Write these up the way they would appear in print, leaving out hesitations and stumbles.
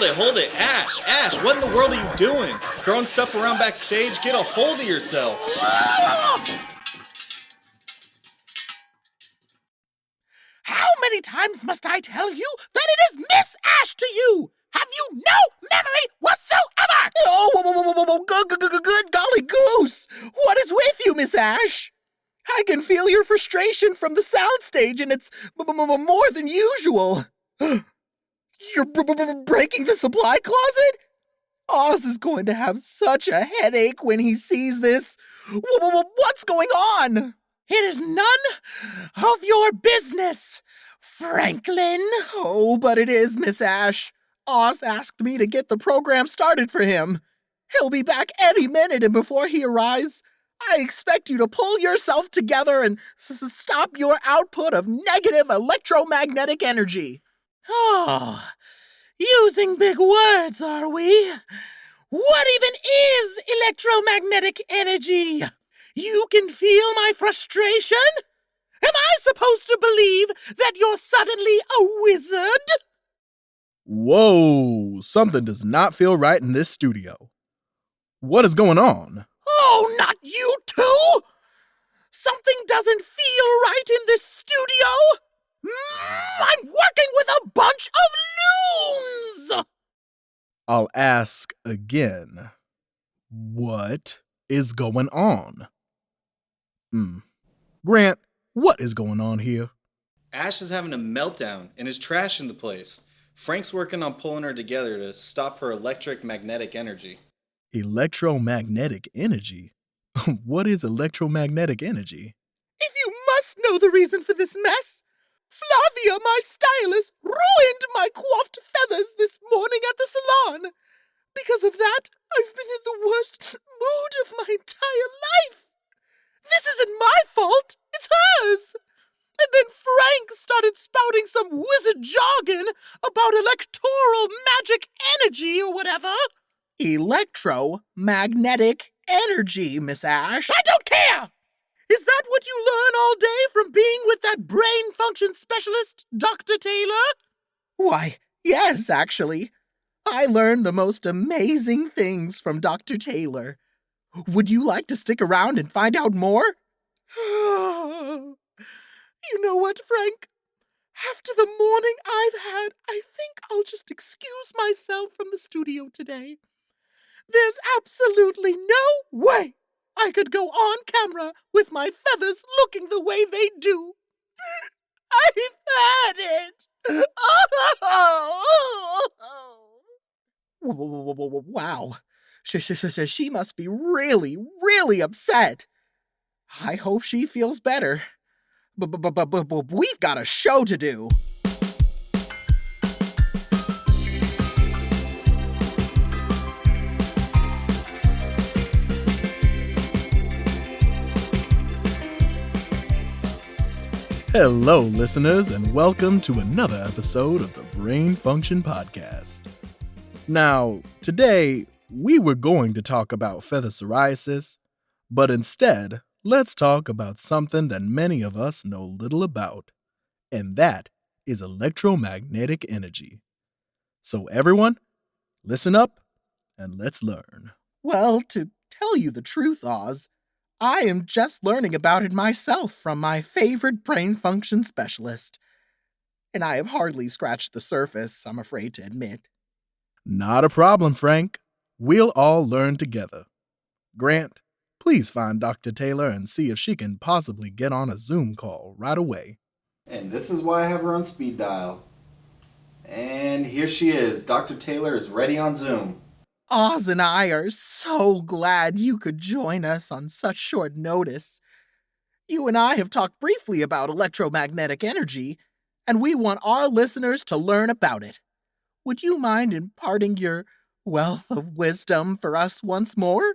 hold it. Ash, what in the world are you doing? Throwing stuff around backstage? Get a hold of yourself. How many times must I tell you that it is Miss Ash to you? Have you no memory whatsoever? Oh, good golly goose! What is with you, Miss Ash? I can feel your frustration from the soundstage, and it's more than usual. You're breaking the supply closet? Oz is going to have such a headache when he sees this. What's going on? It is none of your business, Franklin. Oh, but it is, Miss Ash. Oz asked me to get the program started for him. He'll be back any minute, and before he arrives, I expect you to pull yourself together and stop your output of negative electromagnetic energy. Oh, using big words, are we? What even is electromagnetic energy? You can feel my frustration? Am I supposed to believe that you're suddenly a wizard? Whoa, something does not feel right in this studio. What is going on? Oh, not you too! Something doesn't feel right in this studio! I'm working with a bunch of loons! I'll ask again. What is going on? Grant, what is going on here? Ash is having a meltdown and is trashing the place. Frank's working on pulling her together to stop her electromagnetic energy. Electromagnetic energy? What is electromagnetic energy? If you must know the reason for this mess, Flavia, my stylist, ruined my coiffed feathers this morning at the salon. Because of that, I've been in the worst mood of my entire life. This isn't my fault, it's hers. And then Frank started spouting some wizard jargon about electoral magic energy or whatever. Electromagnetic energy, Miss Ash. I don't care! Is that what you learn all day from being with that brain function specialist, Dr. Taylor? Why, yes, actually. I learned the most amazing things from Dr. Taylor. Would you like to stick around and find out more? You know what, Frank? After the morning I've had, I think I'll just excuse myself from the studio today. There's absolutely no way I could go on camera with my feathers looking the way they do. I've had it. Wow. She must be really, really upset. I hope she feels better. But we've got a show to do. Hello, listeners, and welcome to another episode of the Brain Function Podcast. Now, today, we were going to talk about feather psoriasis, but instead, let's talk about something that many of us know little about, and that is electromagnetic energy. So everyone, listen up and let's learn. Well, to tell you the truth, Oz, I am just learning about it myself from my favorite brain function specialist. And I have hardly scratched the surface, I'm afraid to admit. Not a problem, Frank. We'll all learn together. Grant, please find Dr. Taylor and see if she can possibly get on a Zoom call right away. And this is why I have her on speed dial. And here she is. Dr. Taylor is ready on Zoom. Oz and I are so glad you could join us on such short notice. You and I have talked briefly about electromagnetic energy, and we want our listeners to learn about it. Would you mind imparting your wealth of wisdom for us once more?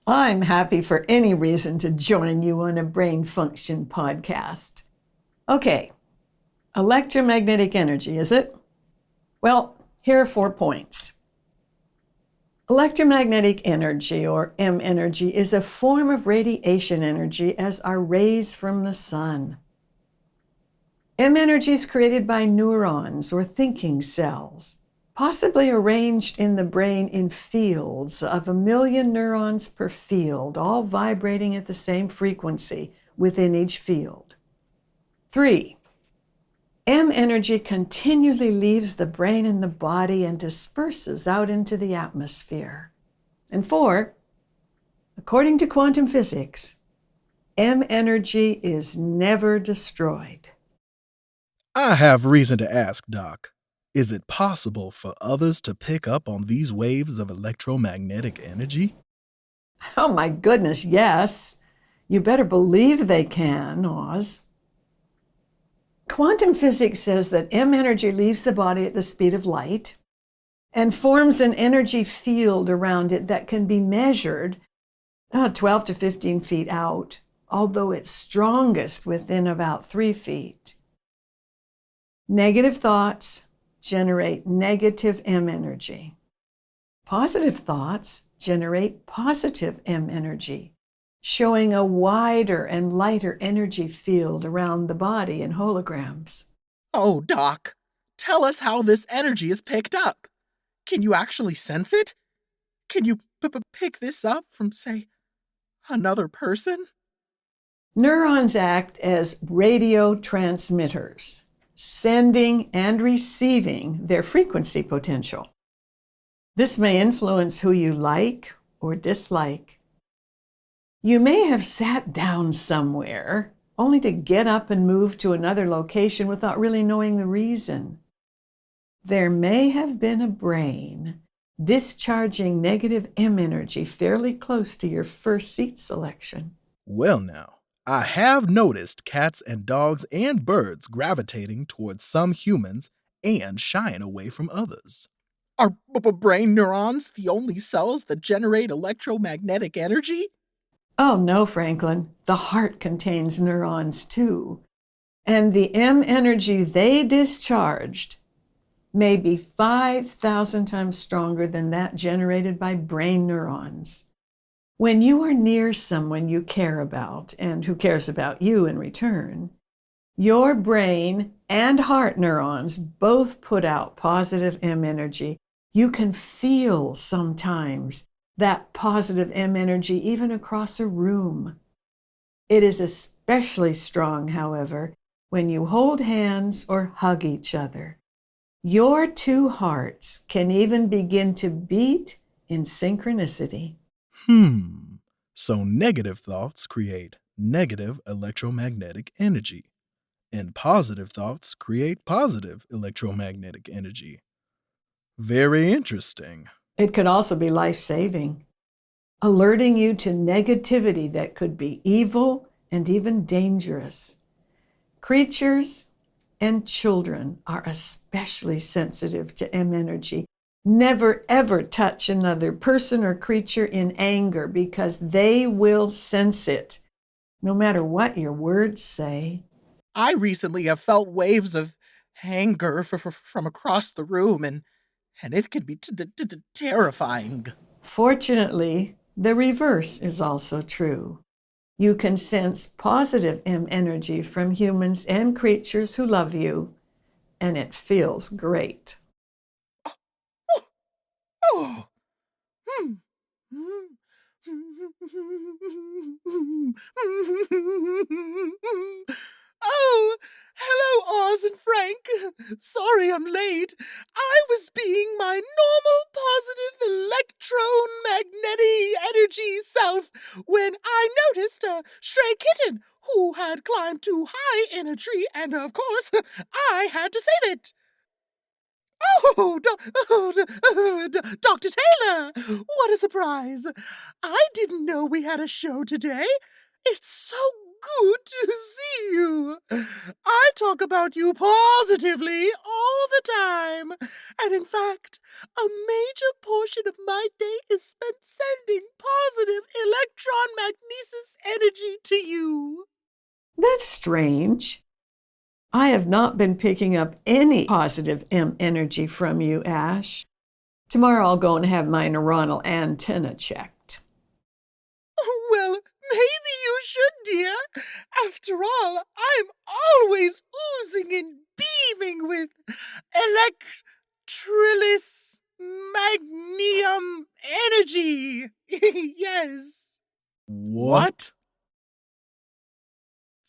I'm happy for any reason to join you on a brain function podcast. Okay, electromagnetic energy, is it? Well, here are 4 points. Electromagnetic energy, or M energy, is a form of radiation energy as are rays from the sun. M energy is created by neurons or thinking cells, possibly arranged in the brain in fields of 1,000,000 neurons per field, all vibrating at the same frequency within each field. 3. M energy continually leaves the brain and the body and disperses out into the atmosphere. And 4, according to quantum physics, M energy is never destroyed. I have reason to ask, Doc. Is it possible for others to pick up on these waves of electromagnetic energy? Oh my goodness, yes. You better believe they can, Oz. Quantum physics says that M energy leaves the body at the speed of light and forms an energy field around it that can be measured 12 to 15 feet out, although it's strongest within about 3 feet. Negative thoughts generate negative M energy. Positive thoughts generate positive M energy, showing a wider and lighter energy field around the body in holograms. Oh, Doc, tell us how this energy is picked up. Can you actually sense it? Can you pick this up from, say, another person? Neurons act as radio transmitters, sending and receiving their frequency potential. This may influence who you like or dislike. You may have sat down somewhere only to get up and move to another location without really knowing the reason. There may have been a brain discharging negative M energy fairly close to your first seat selection. Well, now, I have noticed cats and dogs and birds gravitating towards some humans and shying away from others. Are brain neurons the only cells that generate electromagnetic energy? Oh no, Franklin. The heart contains neurons too. And the M energy they discharged may be 5,000 times stronger than that generated by brain neurons. When you are near someone you care about and who cares about you in return, your brain and heart neurons both put out positive M energy. You can feel sometimes that positive M energy even across a room. It is especially strong, however, when you hold hands or hug each other. Your two hearts can even begin to beat in synchronicity. So negative thoughts create negative electromagnetic energy, and positive thoughts create positive electromagnetic energy. Very interesting. It could also be life-saving, alerting you to negativity that could be evil and even dangerous. Creatures and children are especially sensitive to M energy. Never, ever touch another person or creature in anger because they will sense it, no matter what your words say. I recently have felt waves of anger from across the room, and it can be terrifying. Fortunately, the reverse is also true. You can sense positive M energy from humans and creatures who love you, and it feels great. Oh. Oh, hello, Oz and Frank. Sorry I'm late. I was being my normal positive electromagnetic energy self when I noticed a stray kitten who had climbed too high in a tree, and of course, I had to save it. Dr. Taylor, what a surprise. I didn't know we had a show today. It's so good to see you. I talk about you positively all the time. And in fact, a major portion of my day is spent sending positive electron magnesis energy to you. That's strange. I have not been picking up any positive M energy from you, Ash. Tomorrow I'll go and have my neuronal antenna checked. Well, maybe you should, dear. After all, I'm always oozing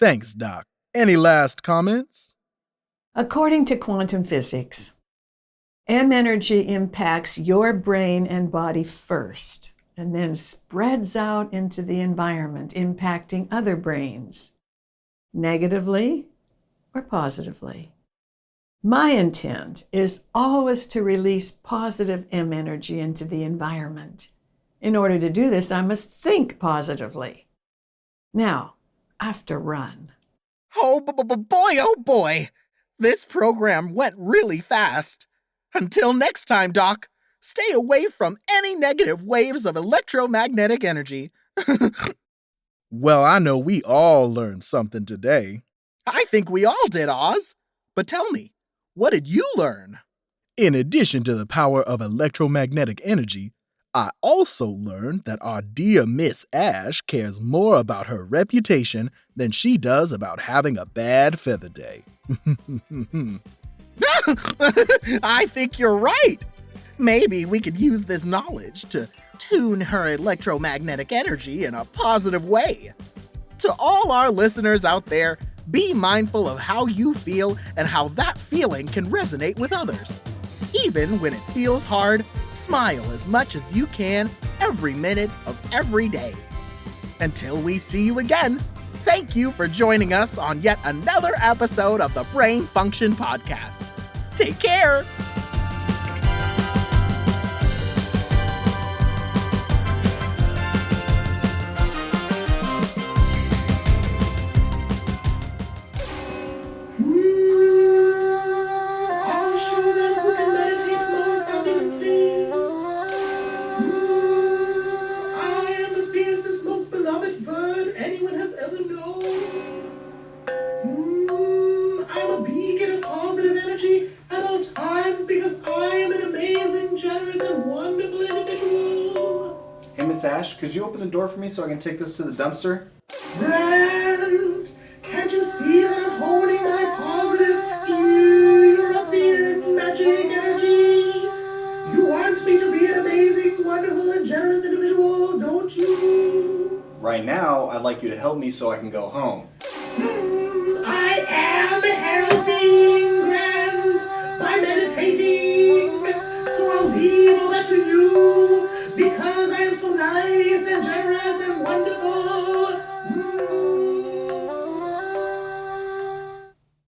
Thanks, Doc. Any last comments? According to quantum physics, M energy impacts your brain and body first, and then spreads out into the environment, impacting other brains, negatively or positively. My intent is always to release positive M energy into the environment. In order to do this, I must think positively. Now, I have to run. Oh boy! This program went really fast. Until next time, Doc, stay away from any negative waves of electromagnetic energy. Well, I know we all learned something today. I think we all did, Oz. But tell me, what did you learn? In addition to the power of electromagnetic energy, I also learned that our dear Miss Ash cares more about her reputation than she does about having a bad feather day. I think you're right. Maybe we could use this knowledge to tune her electromagnetic energy in a positive way. To all our listeners out there, be mindful of how you feel and how that feeling can resonate with others. Even when it feels hard, smile as much as you can every minute of every day. Until we see you again, thank you for joining us on yet another episode of the Brain Function Podcast. Take care! I'll show them who can meditate more fabulously. I am the fiercest, most beloved bird anyone has ever known. I'm a beacon of positive energy at all times because I am an amazing, generous, and wonderful individual. Hey, Miss Ash, could you open the door for me so I can take this to the dumpster? Brand, can't you see that I'm holding my positive, European magic energy? You want me to be an amazing, wonderful, and generous individual, don't you? Right now, I'd like you to help me so I can go home. I am helping, Grant, by meditating. So I'll leave all that to you because I am so nice and generous and wonderful.